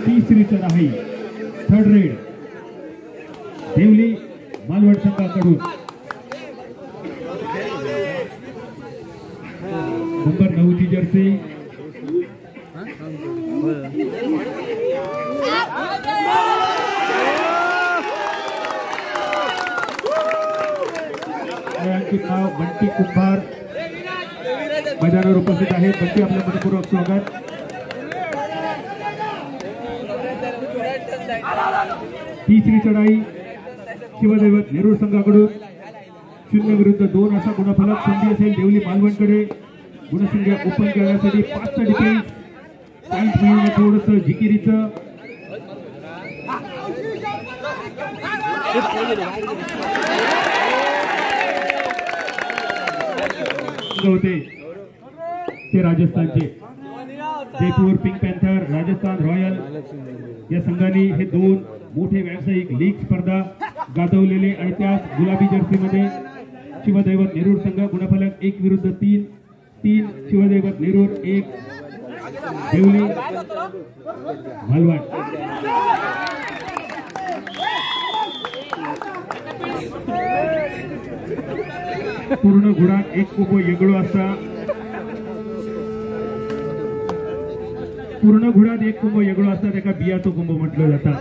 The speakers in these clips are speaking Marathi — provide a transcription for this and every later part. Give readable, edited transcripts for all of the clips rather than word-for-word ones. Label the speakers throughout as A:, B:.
A: तिसरी चढाई थर्ड रेड देवली मालवण संघाकडून नंबर 9 ची जर्सी नाव बंटी कुंभार मैदानावर उपस्थित आहेत. बंटी आपलं मनपूर्वक स्वागत. तिसरी चढाई शिवदैवत नेरूळ संघाकडून 0-2 असा गुणफलक. संधी असेल देवली मालवणकडे. गुणसंख्या ओपन करण्यासाठी 5चा डिफेन्स पॉईंट मिळवणं थोडंसं जिकिरीचं. होते ते राजस्थानचे Jaipur pink panther, Rajasthan royal या संघांनी हे 2 मोठे व्यावसायिक लीग स्पर्धा गाजवलेले आणि त्याच गुलाबी जर्सीमध्ये शिवदैवत नेरूळ संघ. गुणफलक 1-3 शिवदैवत नेरूळ 1 देवली मालवण. पूर्ण घुडात 1 कुंभ येगळो असता. पूर्ण घुडात 1 कुंभ येगळो असता त्याका बियाचो कुंभ म्हटलं जातं.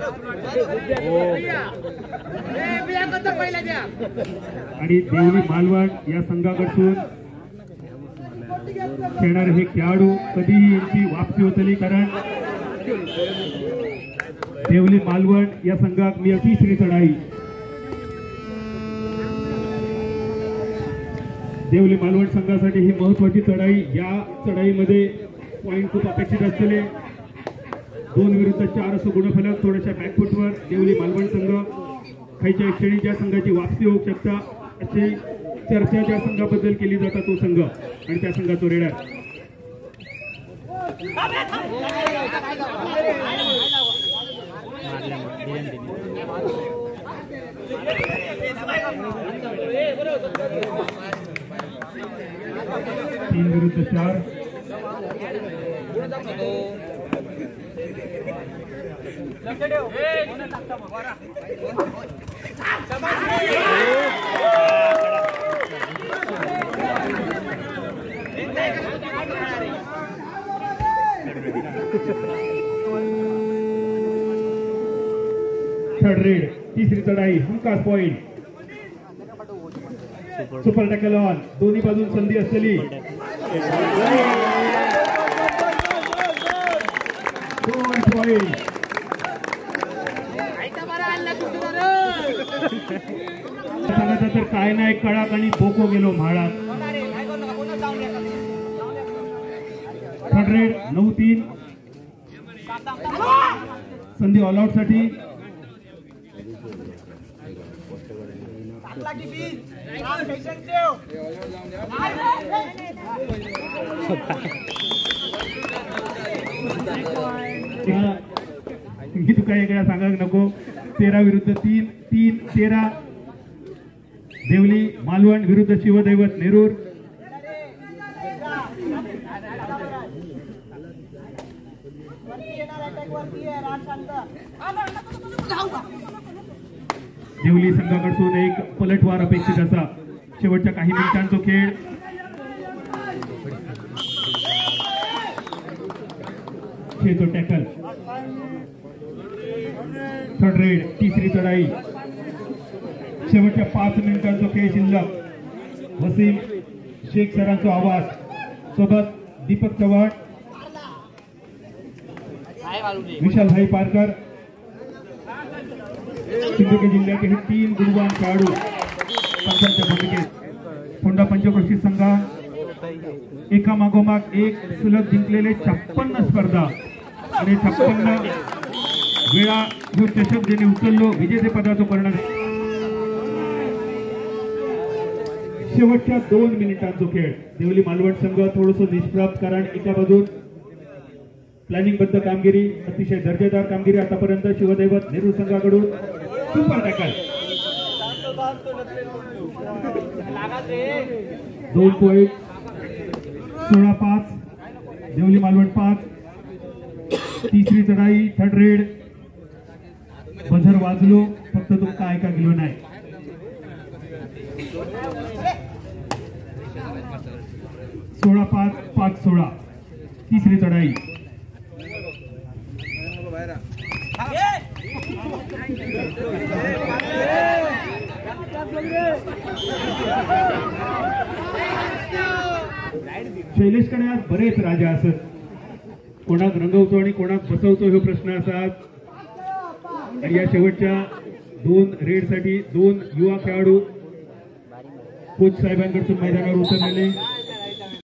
A: आणि देवली मालवण या संघाकडून खेळणारे हे खेळाडू कधीही यांची वापसी होतली. कारण देवली मालवण या संघात मी तिसरी चढाई देवली मालवण संघासाठी ही महत्वाची चढाई. या चढाईमध्ये पॉईंट खूप अपेक्षित असलेले 2-4 असं गुणफलक. थोड्याशा बॅकफुटवर देवली मालवण संघ खायच्या क्षणी ज्या संघाची वापसी होऊ शकता अशी चर्चा त्या संघाबद्दल केली जातात. तो संघ आणि त्या संघाचा रेडर तीन विरुद्ध 4. थर्ड रेड तिसरी चढाई हमखास पॉइंट. Super tackle on. दोन्ही बाजून संधी असलेली 2 पॉइंट. सांगायचं तर काय नाही कडाक आणि बोको गेलो म्हाळात. थर्ड रेड 9-3 संधी ऑल आउट साठी. मी तुका वेगळा सांगायला नको. 13-3 13 देवली मालवण विरुद्ध शिवदैवत नेरूळ. देवली संघाकडून एक पलटवार अपेक्षित असा. शेवटच्या काही मिनिटांचा खेळ. खेळतो टॅकल. थर्ड रेड तिसरी चढाई. शेवटच्या 5 मिनिटांचा खेळ शिल्लक. वसीम शेख सरांचा आवाज सोबत दीपक चव्हाण, विशाल भाई पारकर. सिंधुदुर्ग जिल्ह्याचे हे 3 गुणवान खेळाडू पंचांच्या भूमिकेत. फोंडा पंचक्रोशी संघा एका मागोमाग एक सलग जिंकलेले 56 स्पर्धा आणि 56 वेळा ह्यो चषक ज्याने उचललो विजेते पदाचो करणार. शेवटच्या 2 मिनिटांचो खेळ. देवली मालवण संघ थोडस निष्प्रभ, कारण एका बाजून प्लॅनिंगबद्ध कामगिरी, अतिशय दर्जेदार कामगिरी आतापर्यंत शिवदैवत नेरूळ संघाकडून. सुपर टॅकल, 2 पॉईंट, 16-5 देवली मालवण 5. तिसरी चढाई, थर्ड रेड. बझर वाजलो, फक्त तो काय का गेलो नाही. 16-5, 5-16 तिसरी चढाई. शैलेशकडे आज बरेच राजा असत. कोणाक रंगवतो आणि कोणाक बसवतो हे प्रश्न असतात. आणि या शेवटच्या 2 रेडसाठी 2 युवा खेळाडू कोच साहेबांकडून मैदानावर उतरलेले.